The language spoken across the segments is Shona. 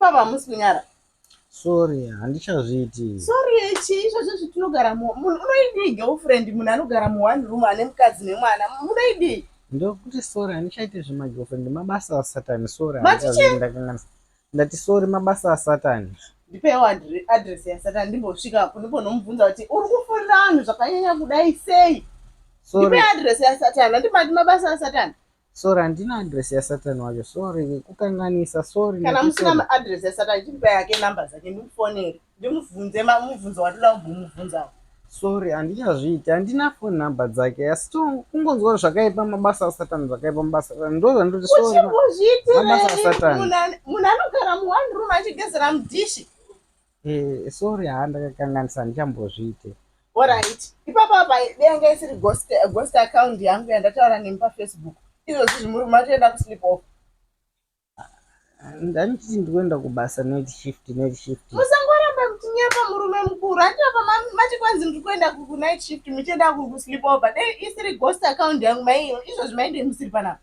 Baba musi kunyara. Sorry, handichazviiti. Sorry, izvozvo zvitinogara unoidii girlfriend munhu anogara mu1 room ane mukadzi nemwana munoidii? Ndokuti sorry, handichaiti zvemagirlfriend mabasa asatani. Sorry, Matiche handichazviiti. Ndati sorry, mabasa asatani. ndipewo address yasatani ndimbosvikapo ndimbonomubvunza kuti uri kufunda vanhu zvakanyanya kudai sei? Ndipe address yasatani, handibati mabasa asatani. Sorry, handina address yasatani wacho. Sorry, kukanganisa. Sorry. Kana musina address yasatani chimpe yake namba dzake ndimufonere ndimubvunze mubvunzo watoda kubvumubvunzawo. Sorry, handichazviiti. Handina phone number dzake. Asi kungonzwa zvakaipa mabasa asatani, zvakaipa mabasa asatani. Ndo zvandoti sorry. Mabasa asatani. Munhu anogara mu1 room achigezera mudhishi. Sorry, handakakanganisa, handichambozviite. Alright. Ipapo apa denge isiri ghost account yangu yandataura nemi paFacebook. Izvozvi zvimuri matoenda kusleep off. Ndandichiti ndikuenda kubasa night shift. Musangoramba kutinyepa murume mukuru. Handapa mati kwanzi muri kuenda night shift muchienda kusleep over. Dei isiri ghost account yangu maiyo. Izvozvi mainde musiri panapa.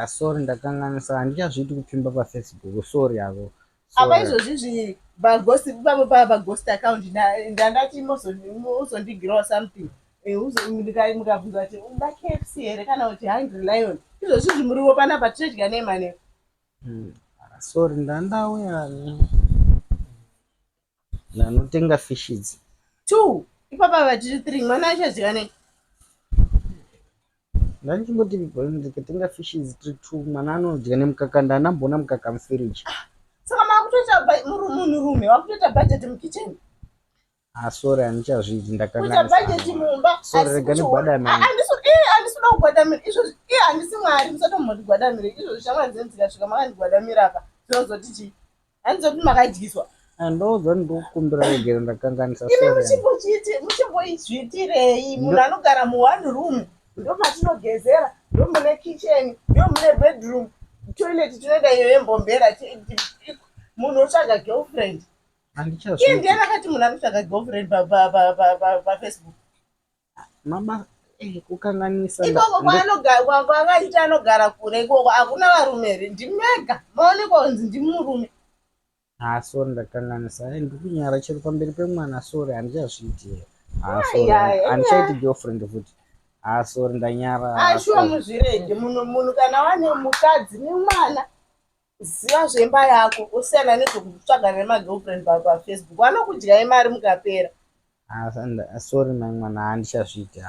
Sorry, ndakanganisa, handichazviiti kupfimba paFacebook. Sorry avo. Apa izvozvi paghost account ndandati muzondigirawo something. Mukabvunza kuti uda KFC here kana kuti Hungry Lion. Izvozvi zvimuriwo panapa tinodya nemaneko. Sorry, ndandauya ndanotenga fishes 2 ipapa vatiri 3 mwana achadya nei? Ndandichingoti ndikatenga fishes 2 mwana anodya nemukaka. Ndanambona mukaka mufiriji. Saka makutoita munhurume wakutoita bhajeti mukitcheni. Sorry, handichazviiti. Kuita Ndakanganisa. bhajeti mumba. Sorry, rega ndigwadamire. Handisina kugwadamira izvozvi. Handisi mwari musatomboti gwadamire izvozvi. Shamwari dzenyu dzikasvika makandigwadamira apa zvinozoti chii? Handizoti makadyiswa. Ndoudzwa ndikukumbira regera, ndakanganisa. Imi muchimboizviitirei? Munhu anogara mu1 room ndo matinogezera, ndo mune kitchen, ndo mune bedroom, toilet tinoenda iyo yembombera. Munhu otsvaga girlfriend. Iye ndiani akati munhu anotsvaga girlfriend paFacebook? Mama kukanganisa. Ikoko kwaakaita anogara kure ikoko hakuna varume here? Ndimega maonekwa kunzi ndimurume. Sorry, ndakanganisa. Ndikunyara chiri pamberi pemwana. Sorry, handichazviiti. Handichaiti girlfriend futi. Sorry, ndanyara. Shuwa muzvirege. Munhu kana wane mukadzi nemwana, ziva zvemba yako usiyana nezvokutsvaga nemagirlfriend paFacebook. Vanokudyai mari mukapera. Sorry, mwana, handichazviiti.